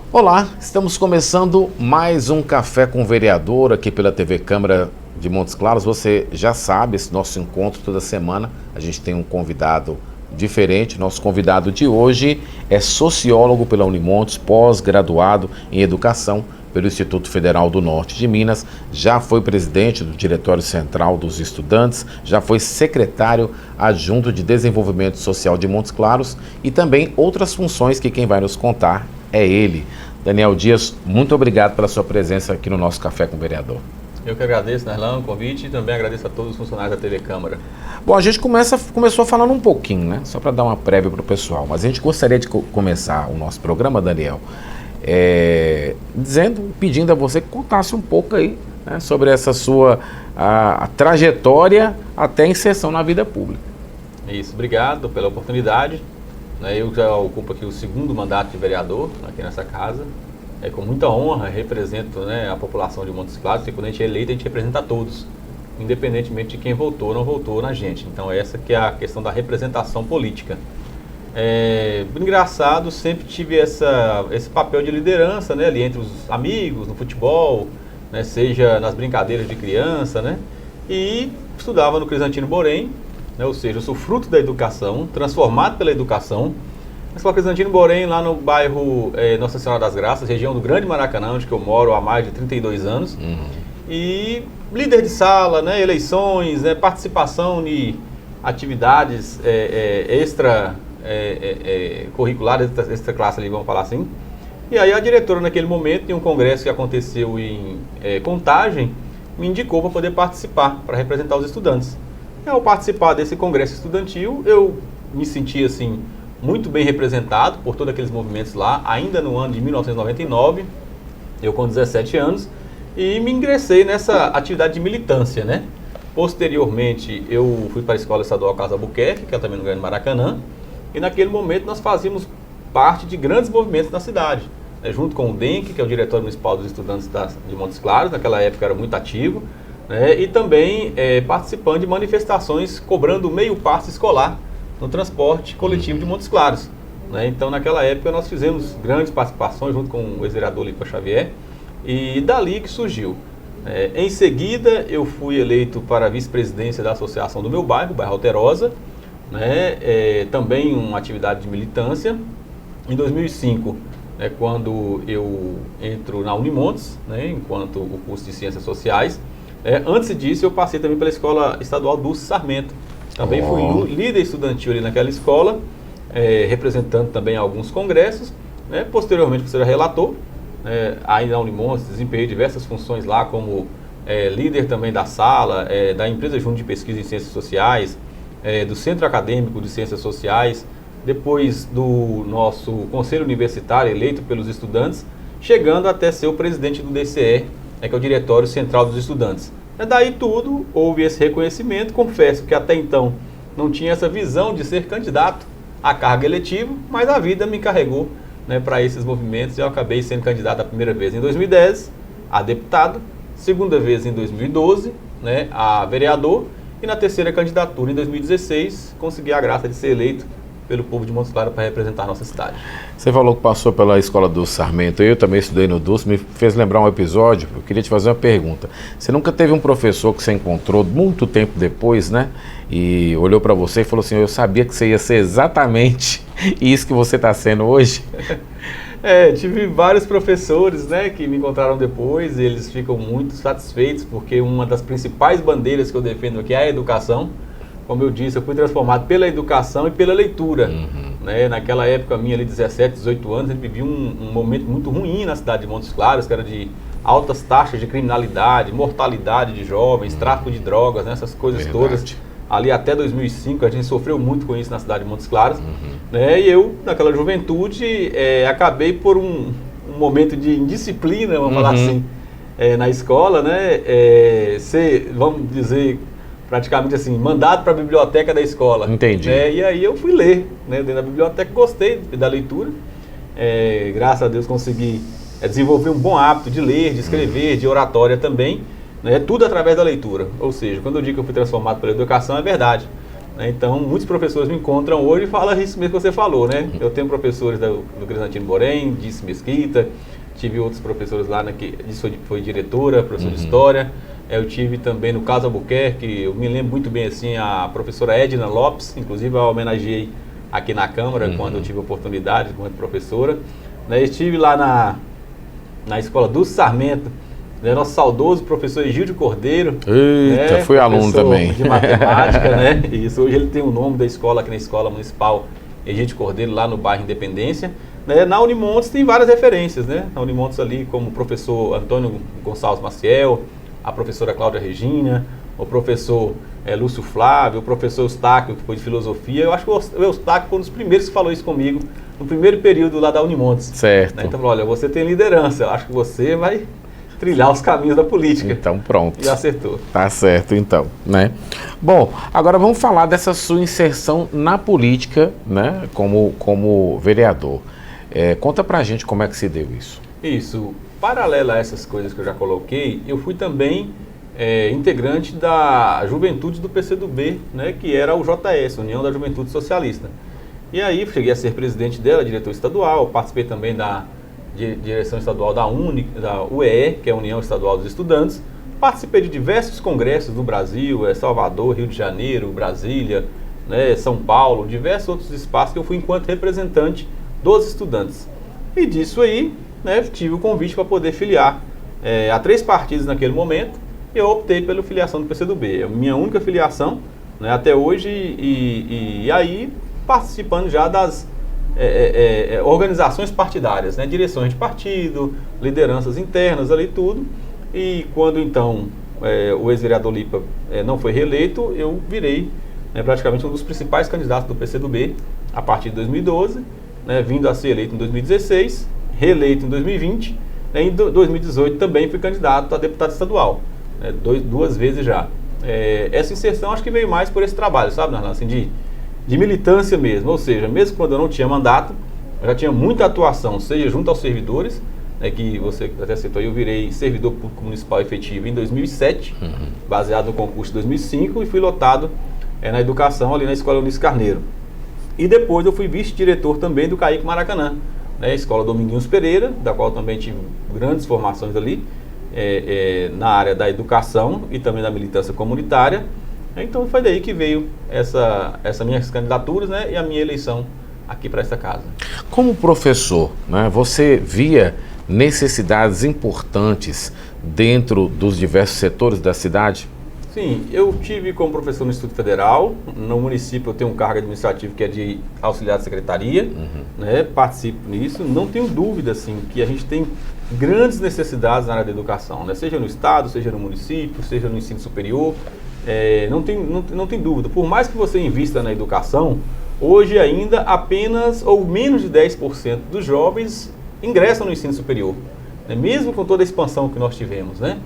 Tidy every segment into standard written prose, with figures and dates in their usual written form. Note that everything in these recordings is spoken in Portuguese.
Olá, estamos começando mais um Café com o Vereador aqui pela TV Câmara de Montes Claros. Você já sabe, esse nosso encontro toda semana, a gente tem um convidado diferente. Nosso convidado de hoje é sociólogo pela Unimontes, pós-graduado em Educação pelo Instituto Federal do Norte de Minas, já foi presidente do Diretório Central dos Estudantes, já foi secretário adjunto de Desenvolvimento Social de Montes Claros e também outras funções que quem vai nos contar é ele. Daniel Dias, muito obrigado pela sua presença aqui no nosso Café com o Vereador. Eu que agradeço, Nerlan, o convite e também agradeço a todos os funcionários da TV Câmara. Bom, a gente começou falando um pouquinho, né? Só para dar uma prévia para o pessoal, mas a gente gostaria de começar o nosso programa, Daniel, pedindo a você que contasse um pouco aí, né, sobre essa sua a trajetória até a inserção na vida pública. Isso, obrigado pela oportunidade. Eu já ocupo aqui o segundo mandato de vereador aqui nessa casa. Com muita honra represento, a população de Montes Claros, e quando a gente é eleito, a gente representa a todos, independentemente de quem votou ou não votou na gente. Então essa que é a questão da representação política. Engraçado, sempre tive esse papel de liderança, ali entre os amigos, no futebol, seja nas brincadeiras de criança, e estudava no Crisantino Borém, ou seja, eu sou fruto da educação, transformado pela educação. Na Escola Crisantino Borém, lá no bairro Nossa Senhora das Graças, região do Grande Maracanã, onde eu moro há mais de 32 anos. E líder de sala, eleições, participação em atividades curriculares, extra classe ali, vamos falar assim. E aí a diretora naquele momento, em um congresso que aconteceu em Contagem, me indicou para poder participar, para representar os estudantes. Ao participar desse congresso estudantil, eu me senti assim muito bem representado por todos aqueles movimentos lá, ainda no ano de 1999, eu com 17 anos, e me ingressei nessa atividade de militância, Posteriormente, eu fui para a Escola Estadual Casa Albuquerque, que é também no Grande Maracanã, e naquele momento nós fazíamos parte de grandes movimentos na cidade, junto com o DENC, que é o Diretório Municipal dos Estudantes de Montes Claros, naquela época era muito ativo, e também participando de manifestações cobrando meio passe escolar no transporte coletivo de Montes Claros. Então, naquela época, nós fizemos grandes participações junto com o ex-vereador Lipa Xavier, e dali que surgiu. Em seguida, eu fui eleito para a vice-presidência da associação do meu bairro, o bairro Alterosa, também uma atividade de militância. Em 2005, quando eu entro na Unimontes, enquanto o curso de Ciências Sociais. Antes disso, eu passei também pela Escola Estadual Dulce Sarmento. Também fui líder estudantil ali naquela escola, representando também alguns congressos. Posteriormente, fui relator. Aí na Unimontes, desempenhei diversas funções lá, como líder também da sala, da empresa junto de pesquisa em Ciências Sociais, do Centro Acadêmico de Ciências Sociais, depois do nosso Conselho Universitário, eleito pelos estudantes, chegando até ser o presidente do DCE, que é o Diretório Central dos Estudantes. Daí tudo, houve esse reconhecimento. Confesso que até então não tinha essa visão de ser candidato a cargo eletivo, mas a vida me encarregou para esses movimentos e eu acabei sendo candidato a primeira vez em 2010 a deputado, segunda vez em 2012 a vereador e na terceira candidatura em 2016 consegui a graça de ser eleito pelo povo de Montes Claros para representar a nossa cidade. Você falou que passou pela Escola Dulce Sarmento, eu também estudei no Dulce, me fez lembrar um episódio. Eu queria te fazer uma pergunta. Você nunca teve um professor que você encontrou muito tempo depois, e olhou para você e falou assim: eu sabia que você ia ser exatamente isso que você está sendo hoje? Tive vários professores que me encontraram depois, e eles ficam muito satisfeitos, porque uma das principais bandeiras que eu defendo aqui é a educação. Como eu disse, eu fui transformado pela educação e pela leitura. Naquela época minha, ali 17, 18 anos, a gente vivia um momento muito ruim na cidade de Montes Claros, que era de altas taxas de criminalidade, mortalidade de jovens, tráfico de drogas, essas coisas todas. Ali até 2005 a gente sofreu muito com isso na cidade de Montes Claros. E eu, naquela juventude, acabei por um momento de indisciplina, vamos falar assim, na escola, ser, vamos dizer, praticamente assim, mandado para a biblioteca da escola. Entendi. E aí eu fui ler, dentro da biblioteca, gostei da leitura. Graças a Deus consegui desenvolver um bom hábito de ler, de escrever, de oratória também. Tudo através da leitura. Ou seja, quando eu digo que eu fui transformado pela educação, é verdade. né? Então, muitos professores me encontram hoje e falam isso mesmo que você falou, né? Eu tenho professores do Crisantino Borém, Dice Mesquita, tive outros professores lá, né, que foi diretora, professor de História. Eu tive também no Caso Albuquerque, eu me lembro muito bem assim, a professora Edna Lopes, inclusive eu homenageei aqui na Câmara quando eu tive a oportunidade como professora. Né? Estive lá na escola do Sarmento, né, nosso saudoso professor Egídio Cordeiro. Eita, né, fui aluno também. De matemática, né? Isso, hoje ele tem o nome da escola aqui na Escola Municipal Egídio Cordeiro, lá no bairro Independência. Né? Na Unimontes tem várias referências, né? Na Unimontes ali como o professor Antônio Gonçalves Maciel, a professora Cláudia Regina, o professor Lúcio Flávio, o professor Eustáquio, que foi de filosofia. Eu acho que o Eustáquio foi um dos primeiros que falou isso comigo, no primeiro período lá da Unimontes. Certo. Né? Então falou, olha, você tem liderança, eu acho que você vai trilhar os caminhos da política. Então pronto. E acertou. Tá certo então, né? Bom, agora vamos falar dessa sua inserção na política, né? Como vereador. Conta pra gente como é que se deu isso. Isso. Paralelo a essas coisas que eu já coloquei, eu fui também integrante da juventude do PCdoB, né, que era o JS, União da Juventude Socialista. E aí cheguei a ser presidente dela, diretor estadual, participei também da direção estadual da UEE, que é a União Estadual dos Estudantes. Participei de diversos congressos no Brasil, Salvador, Rio de Janeiro, Brasília, né, São Paulo, diversos outros espaços que eu fui enquanto representante dos estudantes. E disso aí, né, tive o convite para poder filiar a 3 partidos naquele momento, e eu optei pela filiação do PCdoB. É a minha única filiação, né, até hoje, e aí participando já das organizações partidárias, né, direções de partido, lideranças internas ali tudo. E quando então o ex-vereador Lipa não foi reeleito, eu virei, né, praticamente um dos principais candidatos do PCdoB a partir de 2012, né, vindo a ser eleito em 2016, reeleito em 2020, né, em 2018 também fui candidato a deputado estadual, né, 2 vezes já. Essa inserção acho que veio mais por esse trabalho, sabe, Narlan, assim, de militância mesmo, ou seja, mesmo quando eu não tinha mandato, eu já tinha muita atuação, seja junto aos servidores, né, que você até citou aí, eu virei servidor público municipal efetivo em 2007, baseado no concurso de 2005, e fui lotado na educação ali na Escola Eunice Carneiro. E depois eu fui vice-diretor também do CAIC Maracanã, né, Escola Dominguinhos Pereira, da qual também tive grandes formações ali, na área da educação e também da militância comunitária. Então foi daí que veio essa minhas candidaturas, né, e a minha eleição aqui para esta casa. Como professor, né, você via necessidades importantes dentro dos diversos setores da cidade? Sim, eu tive como professor no Instituto Federal. No município eu tenho um cargo administrativo que é de auxiliar de secretaria, né, participo nisso. Não tenho dúvida assim, que a gente tem grandes necessidades na área da educação, né, seja no estado, seja no município, seja no ensino superior. Não tem dúvida, por mais que você invista na educação, hoje ainda apenas ou menos de 10% dos jovens ingressam no ensino superior, né? Mesmo com toda a expansão que nós tivemos, né?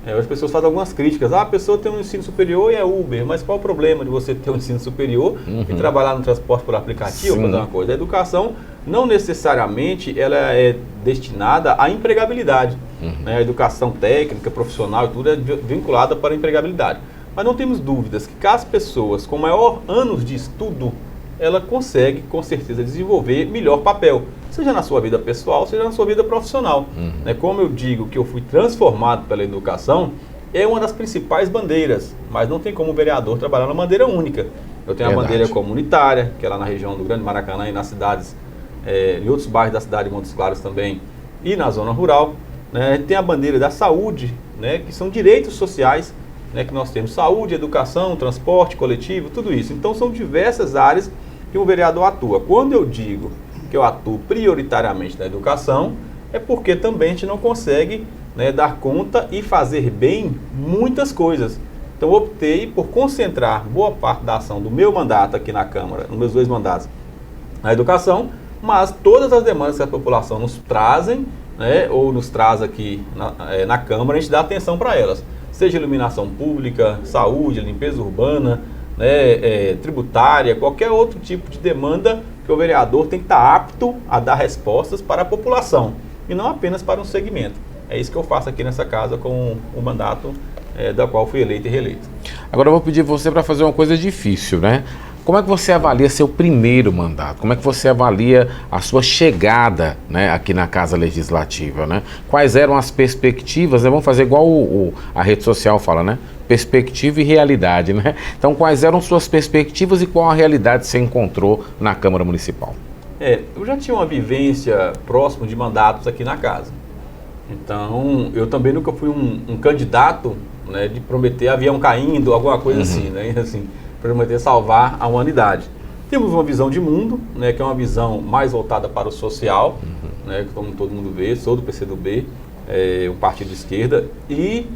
As pessoas fazem algumas críticas, a pessoa tem um ensino superior e é Uber, mas qual o problema de você ter um ensino superior e trabalhar no transporte por aplicativo, fazer uma coisa? A educação não necessariamente ela é destinada à empregabilidade, né? A educação técnica, profissional e tudo é vinculada para a empregabilidade. Mas não temos dúvidas que as pessoas com maior anos de estudo, ela consegue, com certeza, desenvolver melhor papel, seja na sua vida pessoal, seja na sua vida profissional. Né? Como eu digo que eu fui transformado pela educação, é uma das principais bandeiras, mas não tem como o vereador trabalhar na bandeira única. Eu tenho a bandeira comunitária, que é lá na região do Grande Maracanã e nas cidades, em outros bairros da cidade de Montes Claros também, e na zona rural. Né? Tem a bandeira da saúde, né? Que são direitos sociais, né, que nós temos: saúde, educação, transporte coletivo, tudo isso. Então são diversas áreas que o vereador atua. Quando eu digo que eu atuo prioritariamente na educação, é porque também a gente não consegue, né, dar conta e fazer bem muitas coisas. Então eu optei por concentrar boa parte da ação do meu mandato aqui na Câmara, nos meus 2 mandatos, na educação, mas todas as demandas que a população nos trazem, né, ou nos traz aqui na Câmara, a gente dá atenção para elas. Seja iluminação pública, saúde, limpeza urbana, né, tributária, qualquer outro tipo de demanda que o vereador tem que estar apto a dar respostas para a população e não apenas para um segmento. É isso que eu faço aqui nessa casa com o mandato da qual fui eleito e reeleito. Agora eu vou pedir você para fazer uma coisa difícil, né? Como é que você avalia seu primeiro mandato? Como é que você avalia a sua chegada, né, aqui na Casa Legislativa, né? Quais eram as perspectivas, né? Vamos fazer igual a rede social fala, né? Perspectiva e realidade, né? Então, quais eram suas perspectivas e qual a realidade você encontrou na Câmara Municipal? Eu já tinha uma vivência próximo de mandatos aqui na casa. Então, eu também nunca fui um candidato, né, de prometer avião caindo, alguma coisa assim, né? Assim, prometer salvar a humanidade. Temos uma visão de mundo, né, que é uma visão mais voltada para o social, né, como todo mundo vê, sou do PCdoB, um partido de esquerda, e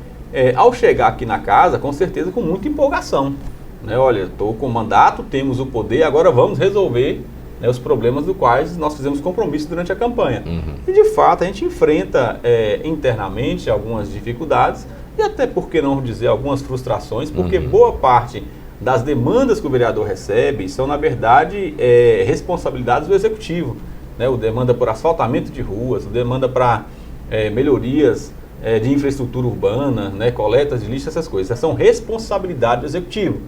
ao chegar aqui na casa, com certeza com muita empolgação. Né? Olha, estou com mandato, temos o poder, agora vamos resolver, né, os problemas dos quais nós fizemos compromisso durante a campanha. E de fato a gente enfrenta internamente algumas dificuldades e até, por que não dizer, algumas frustrações, porque boa parte das demandas que o vereador recebe são, na verdade, responsabilidades do executivo. Né? O demanda por asfaltamento de ruas, o demanda para melhorias de infraestrutura urbana, né? Coletas de lixo, essas coisas. Essas são responsabilidade do executivo.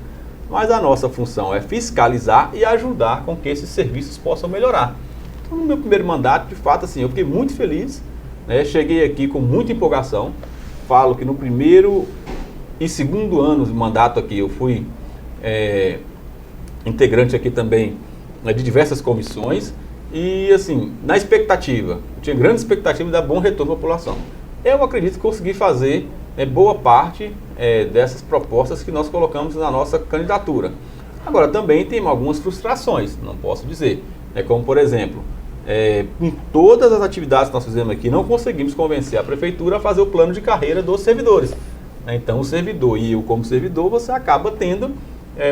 Mas a nossa função é fiscalizar e ajudar com que esses serviços possam melhorar. Então, no meu primeiro mandato, de fato, assim, eu fiquei muito feliz, né? Cheguei aqui com muita empolgação. Falo que no primeiro e segundo ano de mandato aqui, eu fui integrante aqui também, né, de diversas comissões e, assim, na expectativa, eu tinha grande expectativa de dar bom retorno à população. Eu acredito que consegui fazer boa parte dessas propostas que nós colocamos na nossa candidatura. Agora, também tem algumas frustrações, não posso dizer. Como, por exemplo, em todas as atividades que nós fizemos aqui, não conseguimos convencer a prefeitura a fazer o plano de carreira dos servidores. Então, o servidor e eu como servidor, você acaba tendo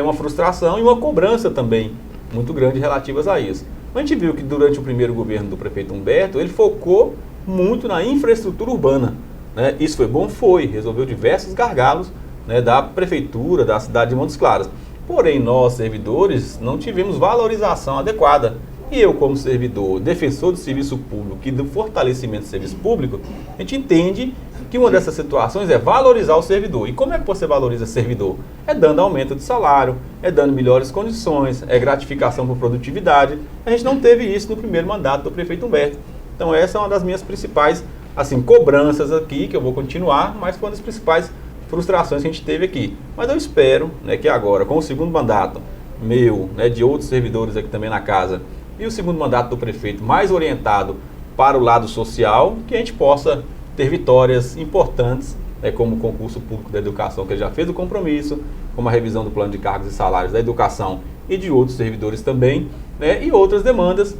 uma frustração e uma cobrança também muito grande relativas a isso. A gente viu que durante o primeiro governo do prefeito Humberto, ele focou muito na infraestrutura urbana. Né? Isso foi bom? Foi. Resolveu diversos gargalos, né, da prefeitura, da cidade de Montes Claros. Porém, nós, servidores, não tivemos valorização adequada. E eu, como servidor, defensor do serviço público e do fortalecimento do serviço público, a gente entende que uma dessas situações é valorizar o servidor. E como é que você valoriza o servidor? É dando aumento de salário, é dando melhores condições, é gratificação por produtividade. A gente não teve isso no primeiro mandato do prefeito Humberto. Então essa é uma das minhas principais, assim, cobranças aqui, que eu vou continuar, mas foi uma das principais frustrações que a gente teve aqui. Mas eu espero, né, que agora, com o segundo mandato meu, né, de outros servidores aqui também na casa, e o segundo mandato do prefeito mais orientado para o lado social, que a gente possa ter vitórias importantes, né, como o concurso público da educação, que ele já fez o compromisso, como a revisão do plano de cargos e salários da educação e de outros servidores também, né, e outras demandas,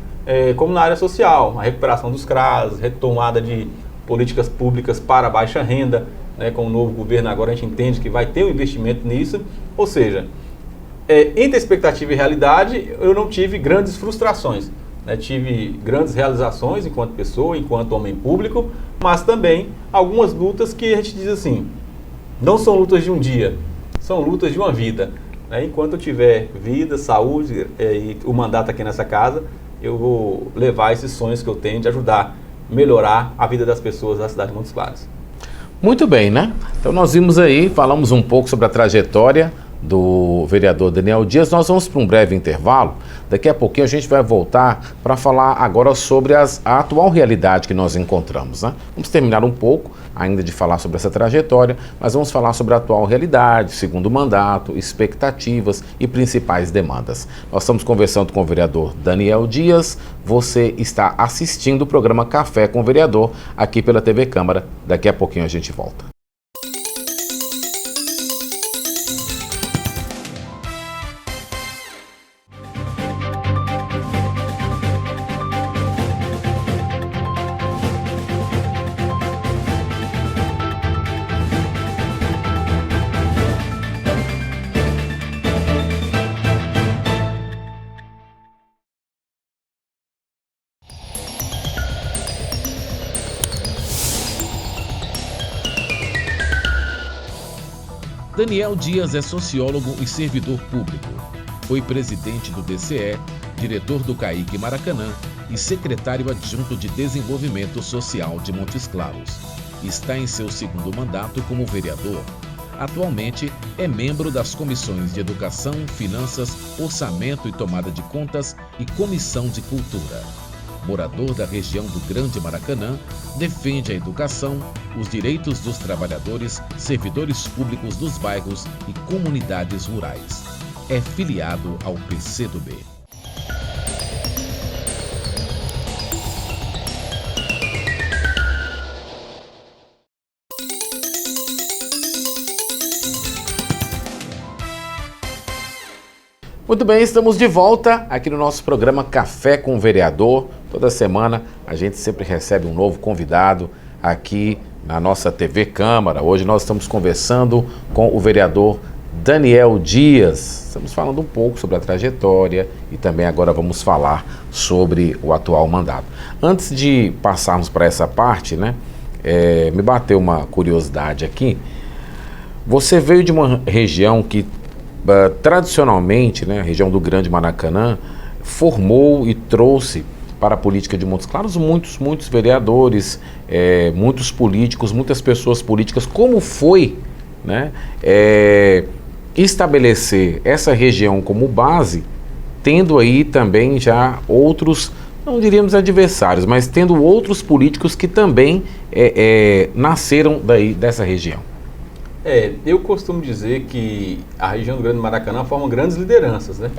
como na área social, a recuperação dos CRAS, retomada de políticas públicas para a baixa renda, né, com o novo governo agora a gente entende que vai ter um investimento nisso, ou seja, entre a expectativa e realidade, eu não tive grandes frustrações. Né? Tive grandes realizações enquanto pessoa, enquanto homem público, mas também algumas lutas que a gente diz assim, não são lutas de um dia, são lutas de uma vida. Né? Enquanto eu tiver vida, saúde e o mandato aqui nessa casa, eu vou levar esses sonhos que eu tenho de ajudar a melhorar a vida das pessoas da cidade de Montes Claros. Muito bem, né? Então nós vimos aí, falamos um pouco sobre a trajetória do vereador Daniel Dias. Nós vamos para um breve intervalo. Daqui a pouquinho a gente vai voltar para falar agora sobre a atual realidade que nós encontramos, né? Vamos terminar um pouco ainda de falar sobre essa trajetória, mas vamos falar sobre a atual realidade, segundo mandato, expectativas e principais demandas. Nós estamos conversando com o vereador Daniel Dias. Você está assistindo o programa Café com o Vereador aqui pela TV Câmara. Daqui a pouquinho a gente volta. Daniel Dias é sociólogo e servidor público. Foi presidente do DCE, diretor do CAIC Maracanã e secretário adjunto de Desenvolvimento Social de Montes Claros. Está em seu segundo mandato como vereador. Atualmente é membro das comissões de Educação, Finanças, Orçamento e Tomada de Contas e Comissão de Cultura. Morador da região do Grande Maracanã, defende a educação, os direitos dos trabalhadores, servidores públicos dos bairros e comunidades rurais. É filiado ao PCdoB. Muito bem, estamos de volta aqui no nosso programa Café com o Vereador. Toda semana a gente sempre recebe um novo convidado aqui na nossa TV Câmara. Hoje nós estamos conversando com o vereador Daniel Dias. Estamos falando um pouco sobre a trajetória e também agora vamos falar sobre o atual mandato. Antes de passarmos para essa parte, né, me bateu uma curiosidade aqui. Você veio de uma região que tradicionalmente, né, a região do Grande Maracanã, formou e trouxe para a política de Montes Claros muitos vereadores, muitos políticos, muitas pessoas políticas. Como foi, né, estabelecer essa região como base, tendo aí também já outros, não diríamos adversários, mas tendo outros políticos que também nasceram dessa região? Eu costumo dizer que a região do Grande Maracanã forma grandes lideranças, né?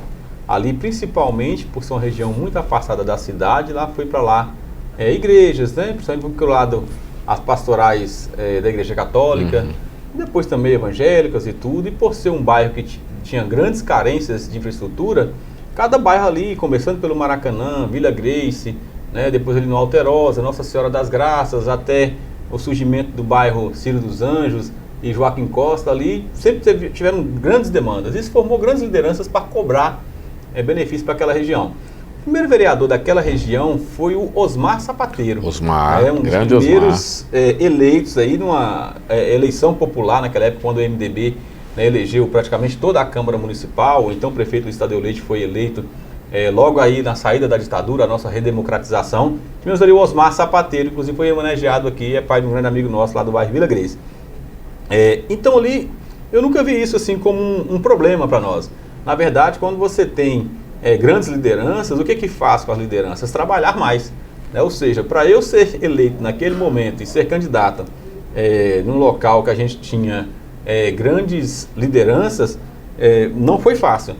Ali, principalmente por ser uma região muito afastada da cidade, lá foi para lá igrejas, né? Principalmente vinculado às pastorais da Igreja Católica, depois também evangélicas e tudo, e por ser um bairro que tinha grandes carências de infraestrutura, cada bairro ali, começando pelo Maracanã, Vila Grace, né? Depois ali no Alterosa, Nossa Senhora das Graças, até o surgimento do bairro Círio dos Anjos e Joaquim Costa ali, sempre tiveram grandes demandas. Isso formou grandes lideranças para cobrar benefícios para aquela região. O primeiro vereador daquela região foi o Osmar Sapateiro. Osmar, um dos primeiros eleitos aí numa eleição popular naquela época, quando o MDB, né, elegeu praticamente toda a Câmara Municipal. Então o prefeito Luiz Tadeu Leite foi eleito logo aí na saída da ditadura, a nossa redemocratização. Tivemos ali o Osmar Sapateiro, inclusive foi homenageado aqui, é pai de um grande amigo nosso lá do bairro Vila Grace. Então ali, eu nunca vi isso assim como um problema para nós. Na verdade, quando você tem grandes lideranças, o que faz com as lideranças? Trabalhar mais, né? Ou seja, para eu ser eleito naquele momento e ser candidato num local que a gente tinha grandes lideranças, não foi fácil.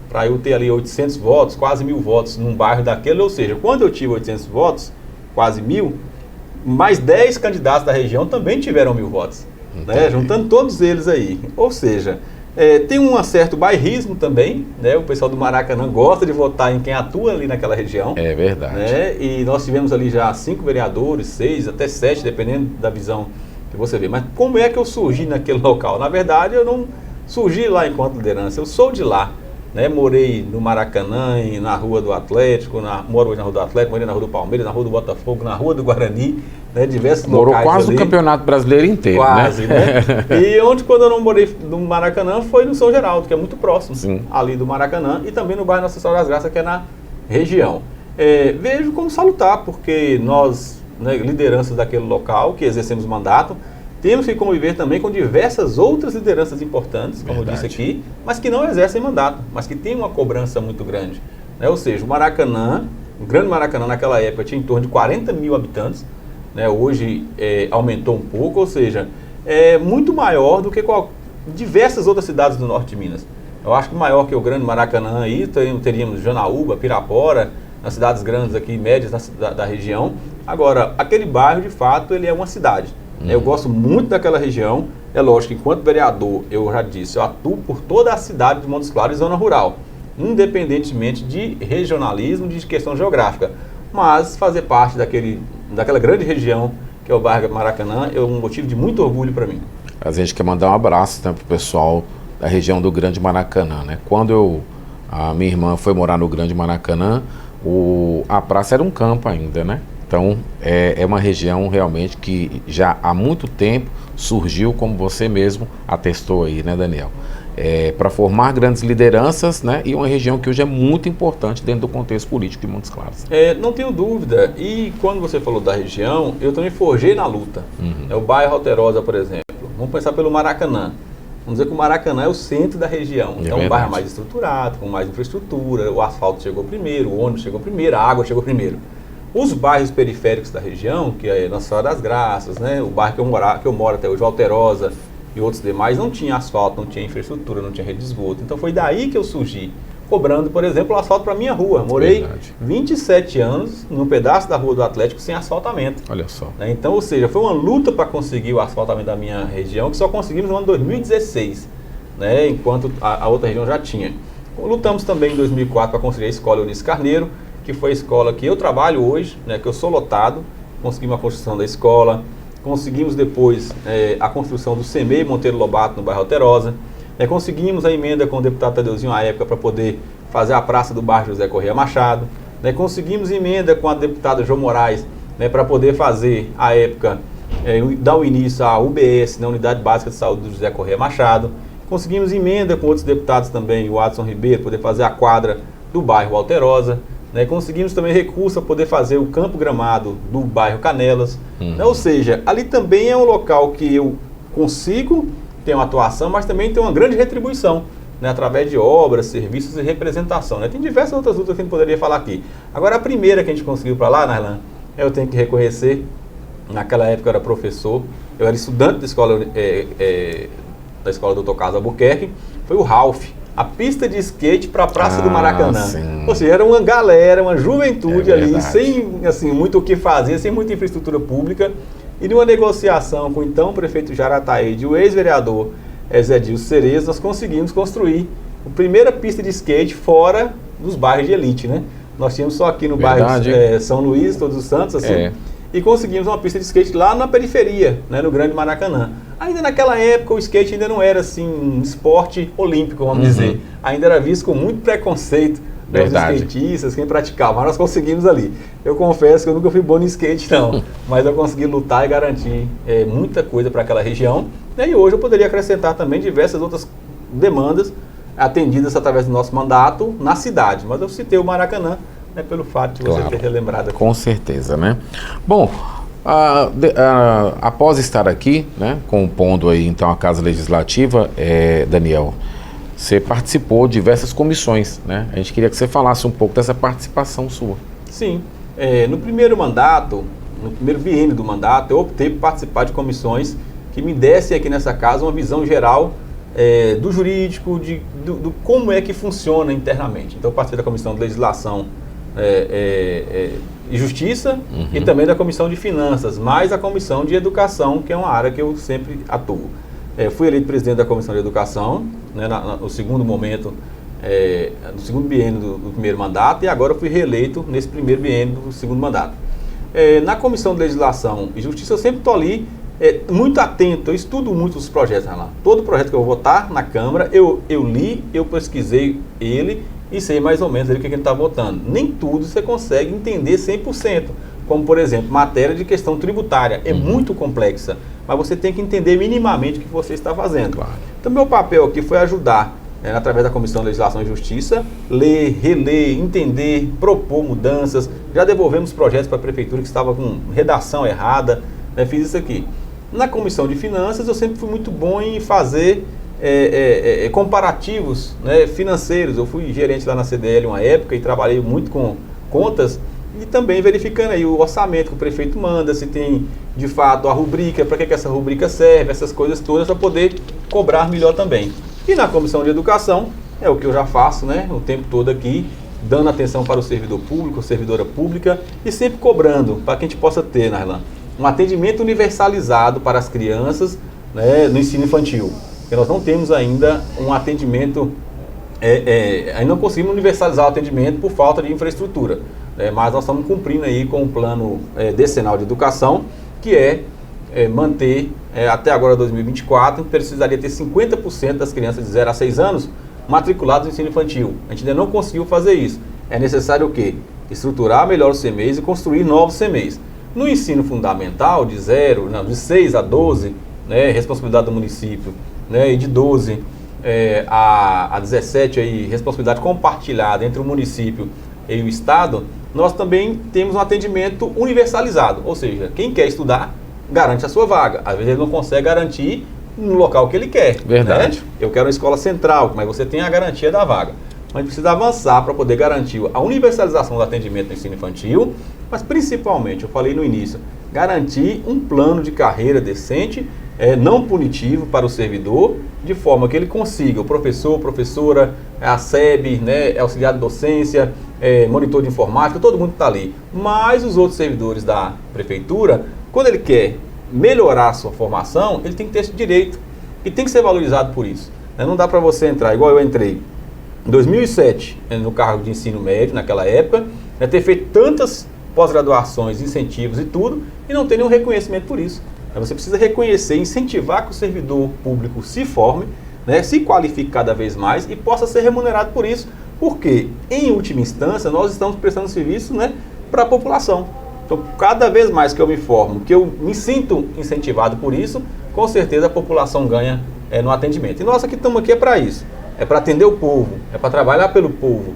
Para eu ter ali 800 votos, quase 1.000 votos num bairro daquele, ou seja, quando eu tive 800 votos, quase 1.000, mais 10 candidatos da região também tiveram 1.000 votos. Né, juntando todos eles aí. Ou seja, tem um certo bairrismo também, né? O pessoal do Maracanã gosta de votar em quem atua ali naquela região. É verdade. Né? E nós tivemos ali já 5 vereadores, 6, até 7, dependendo da visão que você vê. Mas como é que eu surgi naquele local? Na verdade, eu não surgi lá enquanto liderança, eu sou de lá. Né? Morei no Maracanã, na Rua do Atlético, moro hoje na Rua do Atlético, morei na Rua do Palmeiras, na Rua do Botafogo, na Rua do Guarani, né? Diversos morou locais quase ali. o Campeonato Brasileiro inteiro, quase, né? E onde, quando eu não morei no Maracanã, foi no São Geraldo, que é muito próximo. Sim. Ali do Maracanã, e também no bairro Nossa Senhora das Graças, que é na região. Vejo como salutar, porque nós, né, lideranças daquele local, que exercemos mandato, temos que conviver também com diversas outras lideranças importantes, como eu disse aqui, mas que não exercem mandato, mas que têm uma cobrança muito grande. Né? Ou seja, o Maracanã, o Grande Maracanã naquela época tinha em torno de 40 mil habitantes, né? Hoje aumentou um pouco, ou seja, é muito maior do que diversas outras cidades do norte de Minas. Eu acho que maior que o Grande Maracanã aí, teríamos Janaúba, Pirapora, nas cidades grandes aqui, médias da região. Agora, aquele bairro, de fato, ele é uma cidade. Eu gosto muito daquela região. É lógico que, enquanto vereador, eu já disse, eu atuo por toda a cidade de Montes Claros e zona rural, independentemente de regionalismo, de questão geográfica. Mas fazer parte daquela grande região, que é o bairro Maracanã, é um motivo de muito orgulho para mim. A gente quer mandar um abraço, né, para o pessoal da região do Grande Maracanã, né? Quando a minha irmã foi morar no Grande Maracanã, a praça era um campo ainda, né? Então, é uma região realmente que já há muito tempo surgiu, como você mesmo atestou aí, né, Daniel? Para formar grandes lideranças, né? E uma região que hoje é muito importante dentro do contexto político de Montes Claros. Não tenho dúvida. E quando você falou da região, eu também forjei na luta. O bairro Alterosa, por exemplo. Vamos pensar pelo Maracanã. vamos dizer que o Maracanã é o centro da região. Então, um bairro mais estruturado, com mais infraestrutura, o asfalto chegou primeiro, o ônibus chegou primeiro, a água chegou primeiro. Os bairros periféricos da região, que é Nossa Senhora das Graças, né, o bairro que eu moro até hoje, Alterosa e outros demais, não tinha asfalto, não tinha infraestrutura, não tinha rede de esgoto. Então foi daí que eu surgi, cobrando, por exemplo, o asfalto para minha rua. Morei 27 anos num pedaço da Rua do Atlético sem asfaltamento. Olha só. Né? Então, ou seja, foi uma luta para conseguir o asfaltamento da minha região, que só conseguimos no ano 2016, né, enquanto a outra região já tinha. Lutamos também em 2004 para construir a Escola Eunice Carneiro, que foi a escola que eu trabalho hoje, né, que eu sou lotado. Conseguimos a construção da escola, conseguimos depois a construção do CEMEI Monteiro Lobato no bairro Alterosa, conseguimos a emenda com o deputado Tadeuzinho à época para poder fazer a praça do bairro José Correia Machado, conseguimos emenda com a deputada João Moraes, para poder fazer, à época, dar o início à UBS, na Unidade Básica de Saúde do José Correia Machado, conseguimos emenda com outros deputados também, o Adson Ribeiro, poder fazer a quadra do bairro Alterosa. Conseguimos também recurso para poder fazer o campo gramado do bairro Canelas. Ou seja, ali também é um local que eu consigo ter uma atuação, mas também tem uma grande retribuição, através de obras, serviços e representação. Tem diversas outras lutas que a gente poderia falar aqui. Agora, a primeira que a gente conseguiu para lá, Narlan, eu tenho que reconhecer, naquela época eu era professor, eu era estudante da escola Dr. Carlos Albuquerque, foi o Ralph. A pista de skate para a Praça do Maracanã. Sim. Ou seja, era uma galera, uma juventude ali, sem assim, muito o que fazer, sem muita infraestrutura pública. E numa negociação com o então prefeito Jarataíde e o ex-vereador Zé Dilson Cerezo, nós conseguimos construir a primeira pista de skate fora dos bairros de elite, né? Nós tínhamos só aqui no bairro São Luís, Todos os Santos, assim. E conseguimos uma pista de skate lá na periferia, no Grande Maracanã. Ainda naquela época o skate ainda não era assim um esporte olímpico, vamos dizer. Ainda era visto com muito preconceito dos skatistas, quem praticava, mas nós conseguimos ali. Eu confesso que eu nunca fui bom no skate não, mas eu consegui lutar e garantir muita coisa para aquela região. E hoje eu poderia acrescentar também diversas outras demandas atendidas através do nosso mandato na cidade, mas eu citei o Maracanã, pelo fato de você ter relembrado aqui. Com certeza, né? Bom, após estar aqui, compondo aí então a Casa Legislativa, Daniel, você participou de diversas comissões, né? A gente queria que você falasse um pouco dessa participação sua. Sim, no primeiro mandato, no primeiro biênio do mandato, eu optei por participar de comissões que me dessem aqui nessa casa uma visão geral do jurídico, do como é que funciona internamente. Então eu participei da Comissão de Legislação e Justiça e também da Comissão de Finanças, mais a Comissão de Educação, que é uma área que eu sempre atuo. Fui eleito presidente da Comissão de Educação, no segundo momento, do segundo biênio do primeiro mandato, e agora fui reeleito nesse primeiro biênio do segundo mandato. Na Comissão de Legislação e Justiça eu sempre estou ali muito atento, eu estudo muito os projetos lá. Todo projeto que eu vou votar na Câmara, eu li, eu pesquisei ele e sei mais ou menos ali o que a gente está votando. Nem tudo você consegue entender 100%, como por exemplo, matéria de questão tributária, é muito complexa, mas você tem que entender minimamente o que você está fazendo. Claro. Então meu papel aqui foi ajudar, através da Comissão de Legislação e Justiça, ler, reler, entender, propor mudanças. Já devolvemos projetos para a Prefeitura que estava com redação errada, fiz isso aqui. Na Comissão de Finanças eu sempre fui muito bom em fazer comparativos financeiros. Eu fui gerente lá na CDL uma época e trabalhei muito com contas e também verificando aí o orçamento que o prefeito manda, se tem de fato a rubrica, para que essa rubrica serve, essas coisas todas para poder cobrar melhor também. E na Comissão de Educação é o que eu já faço o tempo todo aqui, dando atenção para o servidor público, servidora pública e sempre cobrando para que a gente possa ter, Narlan, um atendimento universalizado para as crianças no ensino infantil. Porque nós não temos ainda um atendimento, ainda não conseguimos universalizar o atendimento por falta de infraestrutura. Mas nós estamos cumprindo aí com o plano decenal de educação, que manter, até agora 2024, precisaria ter 50% das crianças de 0 a 6 anos matriculadas no ensino infantil. A gente ainda não conseguiu fazer isso. É necessário o quê? Estruturar melhor os CMEs e construir novos CMEs. No ensino fundamental, de 6 a 12, responsabilidade do município, e de 12 a 17, aí, responsabilidade compartilhada entre o município e o Estado, nós também temos um atendimento universalizado. Ou seja, quem quer estudar, garante a sua vaga. Às vezes ele não consegue garantir no local que ele quer. Verdade. Né? Eu quero uma escola central, mas você tem a garantia da vaga. Mas a gente precisa avançar para poder garantir a universalização do atendimento no ensino infantil, mas principalmente, eu falei no início, garantir um plano de carreira decente, não punitivo para o servidor, de forma que ele consiga, o professor, professora, a SEB, né, auxiliar de docência, monitor de informática, todo mundo está ali. Mas os outros servidores da prefeitura, quando ele quer melhorar a sua formação, ele tem que ter esse direito e tem que ser valorizado por isso. Não dá para você entrar, igual eu entrei em 2007, no cargo de ensino médio, naquela época, ter feito tantas pós-graduações, incentivos e tudo, e não ter nenhum reconhecimento por isso. Você precisa reconhecer, incentivar que o servidor público se forme, né, se qualifique cada vez mais e possa ser remunerado por isso, porque, em última instância, nós estamos prestando serviço, né, para a população. Então, cada vez mais que eu me formo, que eu me sinto incentivado por isso, com certeza a população ganha no atendimento. E nós que estamos aqui é para isso, é para atender o povo, é para trabalhar pelo povo,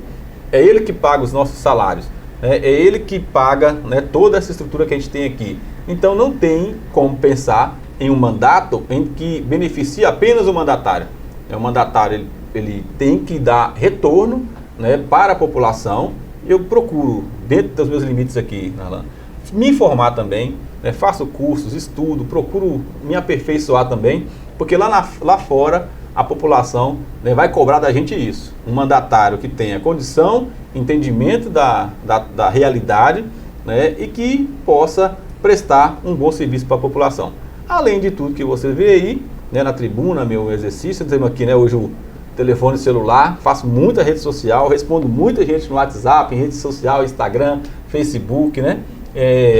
é ele que paga os nossos salários, é ele que paga, né, toda essa estrutura que a gente tem aqui. Então não tem como pensar em um mandato em que beneficia apenas o mandatário. O mandatário ele tem que dar retorno, né, para a população. Eu procuro, dentro dos meus limites aqui, Alan, me informar também, né, faço cursos, estudo, procuro me aperfeiçoar também, porque lá fora a população, né, vai cobrar da gente isso. Um mandatário que tenha condição, entendimento da realidade, né, e que possa prestar um bom serviço para a população. Além de tudo que você vê aí, né, na tribuna, meu exercício, temos aqui, né, hoje o telefone celular, faço muita rede social, respondo muita gente no WhatsApp, em rede social, Instagram, Facebook, né?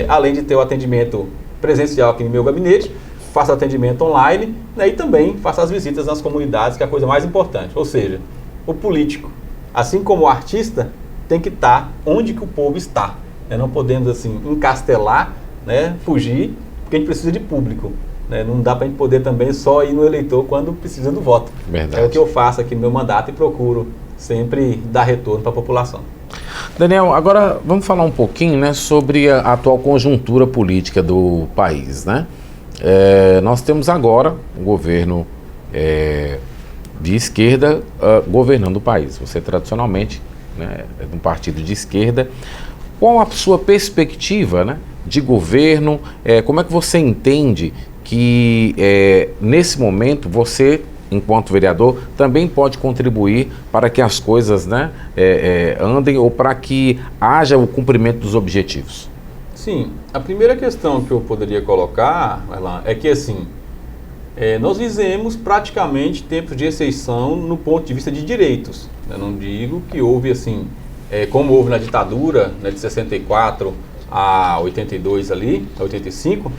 Além de ter o atendimento presencial aqui no meu gabinete, faço atendimento online, né, e também faço as visitas nas comunidades, que é a coisa mais importante. Ou seja, o político, assim como o artista, tem que estar onde que o povo está. Né? Não podemos, assim, encastelar, né, fugir, porque a gente precisa de público. Né? Não dá para a gente poder também só ir no eleitor quando precisa do voto. Verdade. É o que eu faço aqui no meu mandato e procuro sempre dar retorno para a população. Daniel, agora vamos falar um pouquinho, né, sobre a atual conjuntura política do país, né? Nós temos agora um governo de esquerda governando o país. Você tradicionalmente, né, é de um partido de esquerda. Qual a sua perspectiva, né, de governo? Como é que você entende que nesse momento você, enquanto vereador, também pode contribuir para que as coisas, né, andem ou para que haja o cumprimento dos objetivos? Sim, a primeira questão que eu poderia colocar, Arlan, é que assim, nós vivemos praticamente tempos de exceção no ponto de vista de direitos. Eu não digo que houve assim, como houve na ditadura, né, de 64 a 82 ali, a 85,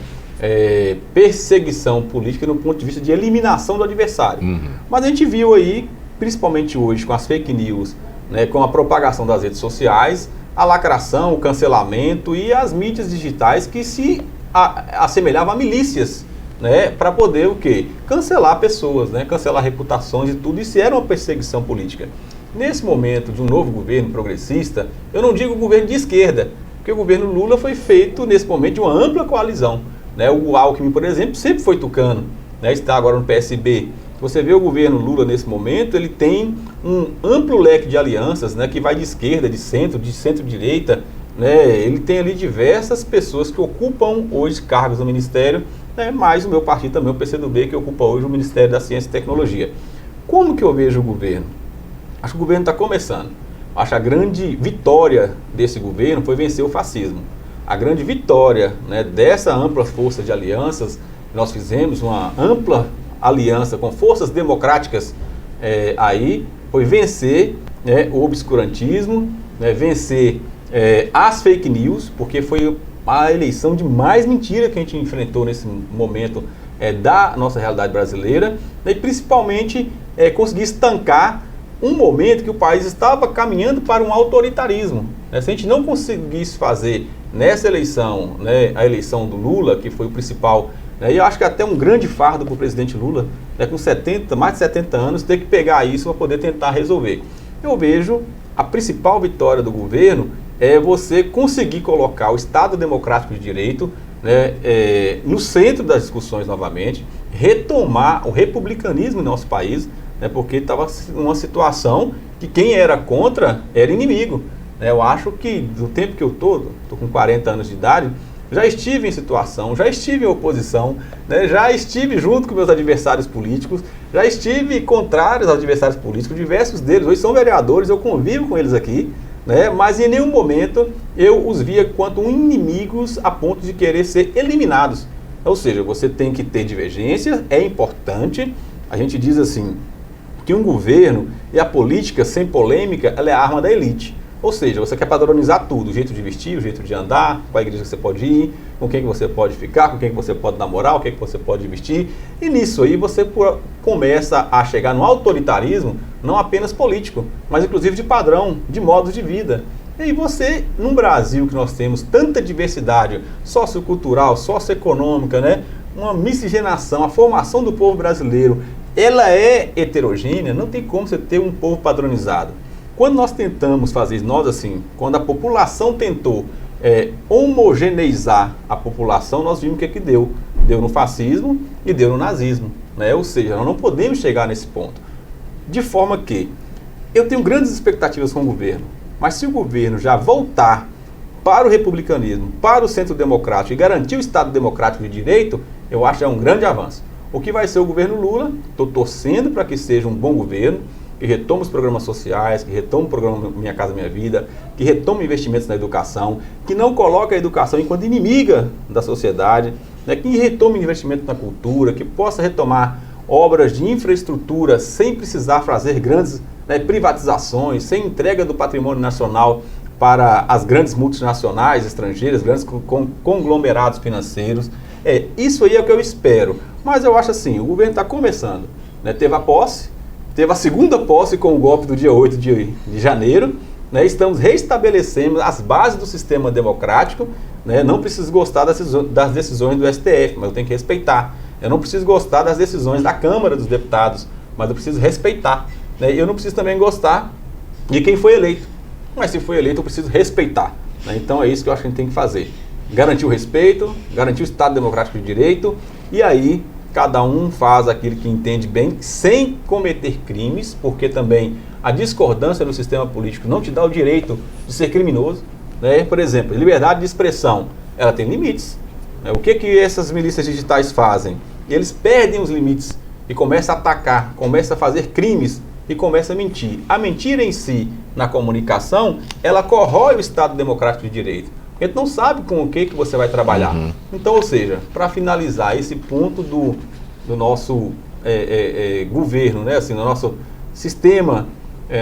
perseguição política no ponto de vista de eliminação do adversário. Uhum. Mas a gente viu aí, principalmente hoje, com as fake news, né, com a propagação das redes sociais, a lacração, o cancelamento e as mídias digitais que se assemelhavam a milícias, né, para poder o quê? Cancelar pessoas, né, cancelar reputações e tudo. Isso era uma perseguição política. Nesse momento de um novo governo progressista, eu não digo governo de esquerda, porque o governo Lula foi feito nesse momento de uma ampla coalizão. Né? O Alckmin, por exemplo, sempre foi tucano, né? Está agora no PSB. Você vê o governo Lula nesse momento, ele tem um amplo leque de alianças, né, que vai de esquerda, de centro-direita, né? Ele tem ali diversas pessoas que ocupam hoje cargos no Ministério, né? Mais o meu partido também, o PCdoB, que ocupa hoje o Ministério da Ciência e Tecnologia. Como que eu vejo o governo? Acho que o governo está começando. Acho que a grande vitória desse governo foi vencer o fascismo. A grande vitória, né, dessa ampla força de alianças, nós fizemos uma ampla aliança com forças democráticas aí, foi vencer, né, o obscurantismo, né, vencer as fake news, porque foi a eleição de mais mentira que a gente enfrentou nesse momento da nossa realidade brasileira, né, e principalmente conseguir estancar um momento que o país estava caminhando para um autoritarismo. Né? Se a gente não conseguisse fazer nessa eleição, né, a eleição do Lula, que foi o principal, né, e eu acho que até um grande fardo para o presidente Lula, né, com mais de 70 anos, ter que pegar isso para poder tentar resolver. Eu vejo a principal vitória do governo é você conseguir colocar o Estado Democrático de Direito, né, no centro das discussões novamente, retomar o republicanismo em nosso país, né, porque estava uma situação que quem era contra era inimigo. Né? Eu acho que do tempo que eu estou com 40 anos de idade, já estive em situação, já estive em oposição, né? Já estive junto com meus adversários políticos, já estive contrários aos adversários políticos, diversos deles hoje são vereadores, eu convivo com eles aqui, né? Mas em nenhum momento eu os via quanto inimigos a ponto de querer ser eliminados. Ou seja, você tem que ter divergências, é importante. A gente diz assim, que um governo e a política sem polêmica, ela é a arma da elite. Ou seja, você quer padronizar tudo, o jeito de vestir, o jeito de andar, qual a igreja que você pode ir, com quem que você pode ficar, com quem que você pode namorar, o que que você pode vestir. E nisso aí você começa a chegar no autoritarismo, não apenas político, mas inclusive de padrão, de modos de vida. E aí você, num Brasil que nós temos tanta diversidade sociocultural, socioeconômica, né? Uma miscigenação, a formação do povo brasileiro, ela é heterogênea, não tem como você ter um povo padronizado. Quando nós tentamos fazer, nós assim, quando a população tentou homogeneizar a população, nós vimos o que deu. Deu no fascismo e deu no nazismo. Né? Ou seja, nós não podemos chegar nesse ponto. De forma que eu tenho grandes expectativas com o governo, mas se o governo já voltar para o republicanismo, para o centro democrático e garantir o Estado democrático de direito, eu acho que é um grande avanço. O que vai ser o governo Lula, estou torcendo para que seja um bom governo, que retome os programas sociais, que retome o programa Minha Casa Minha Vida, que retome investimentos na educação, que não coloque a educação enquanto inimiga da sociedade, né, que retome investimento na cultura, que possa retomar obras de infraestrutura sem precisar fazer grandes privatizações, sem entrega do patrimônio nacional para as grandes multinacionais estrangeiras, grandes conglomerados financeiros. Isso aí é o que eu espero. Mas eu acho assim, o governo está começando. Né, teve a posse, teve a segunda posse com o golpe do dia 8 de janeiro, né? Estamos restabelecendo as bases do sistema democrático, né? Não preciso gostar das decisões do STF, mas eu tenho que respeitar. Eu não preciso gostar das decisões da Câmara dos Deputados, mas eu preciso respeitar. Né? Eu não preciso também gostar de quem foi eleito, mas se foi eleito eu preciso respeitar. Né? Então é isso que eu acho que a gente tem que fazer. Garantir o respeito, garantir o Estado Democrático de Direito, e aí cada um faz aquilo que entende bem, sem cometer crimes, porque também a discordância no sistema político não te dá o direito de ser criminoso. Né? Por exemplo, liberdade de expressão, ela tem limites. Né? O que essas milícias digitais fazem? Eles perdem os limites e começam a atacar, começam a fazer crimes e começam a mentir. A mentira em si, na comunicação, ela corrói o Estado Democrático de Direito. Porque tu não sabe com o que você vai trabalhar. Então, ou seja, para finalizar esse ponto do nosso governo, né, assim, no nosso sistema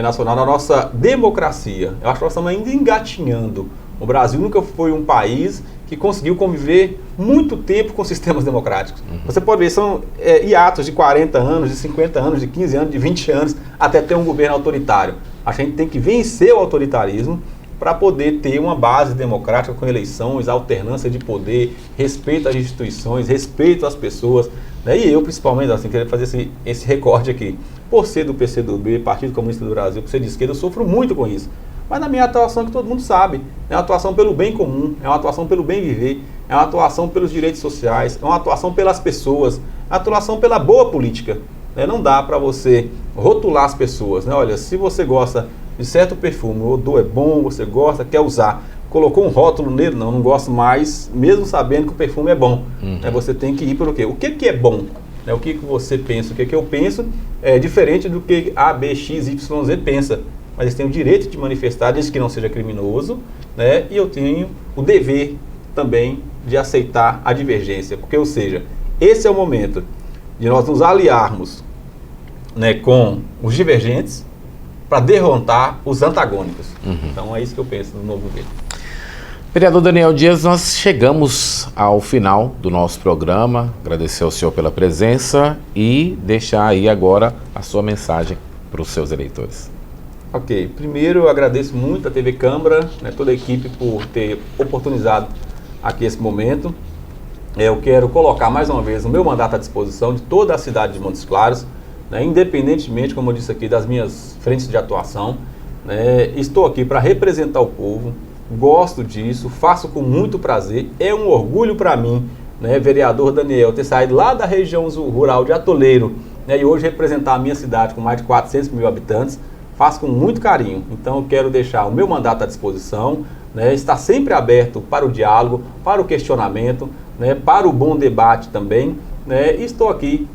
nacional, na nossa democracia, eu acho que nós estamos ainda engatinhando. O Brasil nunca foi um país que conseguiu conviver muito tempo com sistemas democráticos. Você pode ver, são hiatos de 40 anos, de 50 anos, de 15 anos, de 20 anos, até ter um governo autoritário. A gente tem que vencer o autoritarismo para poder ter uma base democrática com eleições, alternância de poder, respeito às instituições, respeito às pessoas. Né? E eu, principalmente, assim, queria fazer esse recorte aqui. Por ser do PCdoB, Partido Comunista do Brasil, por ser de esquerda, eu sofro muito com isso. Mas na minha atuação, que todo mundo sabe, é uma atuação pelo bem comum, é uma atuação pelo bem viver, é uma atuação pelos direitos sociais, é uma atuação pelas pessoas, é uma atuação pela boa política. Né? Não dá para você rotular as pessoas. Né? Olha, se você gosta de certo perfume, o odor é bom, você gosta, quer usar, colocou um rótulo nele, não gosto mais, mesmo sabendo que o perfume é bom. Né? Você tem que ir pelo quê? O que é bom? Né? O que você pensa? O que eu penso é diferente do que A, B, X, Y, Z pensa. Mas eles têm o direito de manifestar, desde que não seja criminoso, né? E eu tenho o dever também de aceitar a divergência. Porque, ou seja, esse é o momento de nós nos aliarmos, né, com os divergentes, para derrotar os antagônicos. Então é isso que eu penso no novo governo. Vereador Daniel Dias, nós chegamos ao final do nosso programa. Agradecer ao senhor pela presença e deixar aí agora a sua mensagem para os seus eleitores. Ok, primeiro eu agradeço muito a TV Câmara, né, toda a equipe por ter oportunizado aqui esse momento. Eu quero colocar mais uma vez o meu mandato à disposição de toda a cidade de Montes Claros, né, independentemente, como eu disse aqui, das minhas frentes de atuação. Né, estou aqui para representar o povo, gosto disso, faço com muito prazer, é um orgulho para mim né, vereador Daniel, ter saído lá da região rural de Atoleiro, né, e hoje representar a minha cidade com mais de 400 mil habitantes, faço com muito carinho. Então eu quero deixar o meu mandato à disposição, né, está sempre aberto para o diálogo, para o questionamento, né, para o bom debate também, né, e estou aqui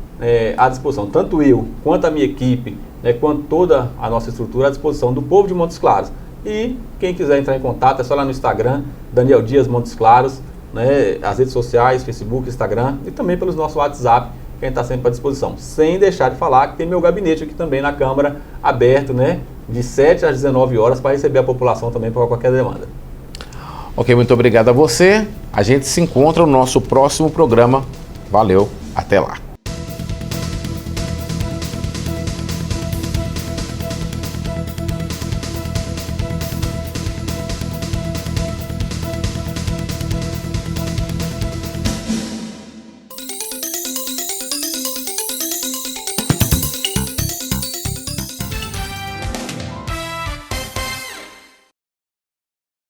à disposição, tanto eu quanto a minha equipe, né, quanto toda a nossa estrutura à disposição do povo de Montes Claros. E quem quiser entrar em contato é só lá no Instagram, Daniel Dias Montes Claros, né, as redes sociais, Facebook, Instagram e também pelos nossos WhatsApp, quem está sempre à disposição. Sem deixar de falar que tem meu gabinete aqui também na Câmara aberto, né, de 7 às 19 horas para receber a população também para qualquer demanda. Ok, muito obrigado a você. A gente se encontra no nosso próximo programa. Valeu, até lá.